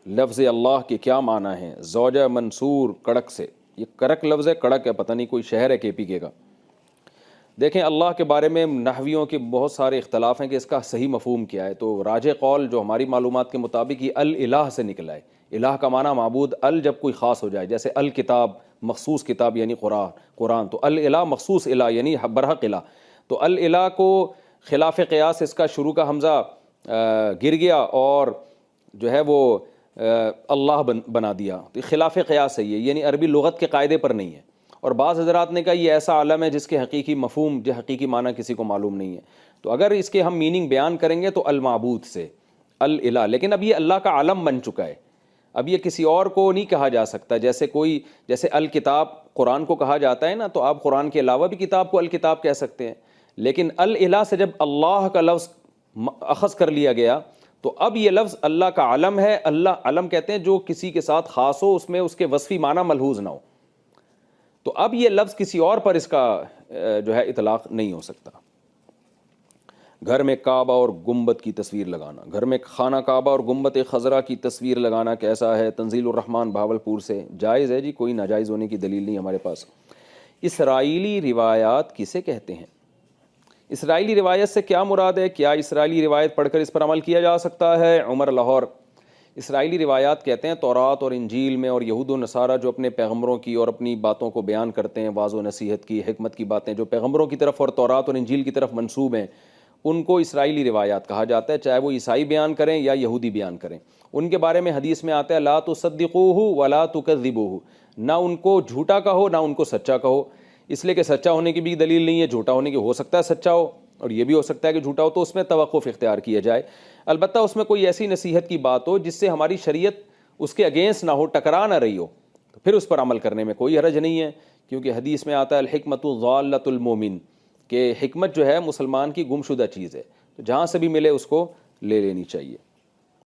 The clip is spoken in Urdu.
لفظ اللہ کے کیا معنی ہیں؟ زوجہ منصور کڑک سے، یہ کرک لفظ ہے، کڑک ہے، پتہ نہیں کوئی شہر ہے KPK کا۔ دیکھیں اللہ کے بارے میں نحویوں کے بہت سارے اختلاف ہیں کہ اس کا صحیح مفہوم کیا ہے، تو راجح قول جو ہماری معلومات کے مطابق یہ الہ سے نکلا ہے۔ الہ کا معنی معبود، جب کوئی خاص ہو جائے، جیسے الکتاب مخصوص کتاب یعنی قرآن، تو الہ مخصوص الہ یعنی برحق الہ، تو الہ کو خلاف قیاس اس کا شروع کا حمزہ گر گیا اور جو ہے وہ اللہ بنا دیا، تو خلاف قیاس ہے یہ، یعنی عربی لغت کے قاعدے پر نہیں ہے۔ اور بعض حضرات نے کہا یہ ایسا عالم ہے جس کے حقیقی مفہوم، جو حقیقی معنی کسی کو معلوم نہیں ہے، تو اگر اس کے ہم میننگ بیان کریں گے تو المعبود سے الہ، لیکن اب یہ اللہ کا علم بن چکا ہے، اب یہ کسی اور کو نہیں کہا جا سکتا۔ جیسے الکتاب قرآن کو کہا جاتا ہے نا، تو آپ قرآن کے علاوہ بھی کتاب کو الکتاب کہہ سکتے ہیں، لیکن الہ سے جب اللہ کا لفظ اخذ کر لیا گیا تو اب یہ لفظ اللہ کا علم ہے۔ اللہ علم کہتے ہیں جو کسی کے ساتھ خاص ہو، اس میں اس کے وصفی معنی ملحوظ نہ ہو، تو اب یہ لفظ کسی اور پر اس کا جو ہے اطلاق نہیں ہو سکتا۔ گھر میں کعبہ اور گنبد کی تصویر لگانا، گھر میں خانہ کعبہ اور گنبد خضرا کی تصویر لگانا کیسا ہے؟ تنزیل الرحمن بھاولپور سے۔ جائز ہے جی، کوئی ناجائز ہونے کی دلیل نہیں ہمارے پاس۔ اسرائیلی روایات کسے کہتے ہیں؟ اسرائیلی روایت سے کیا مراد ہے؟ کیا اسرائیلی روایت پڑھ کر اس پر عمل کیا جا سکتا ہے؟ عمر لاہور۔ اسرائیلی روایات کہتے ہیں تورات اور انجیل میں اور یہود و نصارہ جو اپنے پیغمبروں کی اور اپنی باتوں کو بیان کرتے ہیں، واعظ و نصیحت کی، حکمت کی باتیں جو پیغمبروں کی طرف اور تورات اور انجیل کی طرف منسوب ہیں، ان کو اسرائیلی روایات کہا جاتا ہے، چاہے وہ عیسائی بیان کریں یا یہودی بیان کریں۔ ان کے بارے میں حدیث میں آتا ہے لا تصدقوہ ولا تکذبوہ، نہ ان کو جھوٹا کہو نہ ان کو سچا کہو، اس لیے کہ سچا ہونے کی بھی دلیل نہیں ہے، جھوٹا ہونے کی ہو سکتا ہے سچا ہو اور یہ بھی ہو سکتا ہے کہ جھوٹا ہو، تو اس میں توقف اختیار کیا جائے، البتہ اس میں کوئی ایسی نصیحت کی بات ہو جس سے ہماری شریعت اس کے اگینسٹ نہ ہو، ٹکرا نہ رہی ہو، تو پھر اس پر عمل کرنے میں کوئی حرج نہیں ہے، کیونکہ حدیث میں آتا ہے الحکمت ضالۃ المومن، کہ حکمت جو ہے مسلمان کی گم شدہ چیز ہے، تو جہاں سے بھی ملے اس کو لے لینی چاہیے۔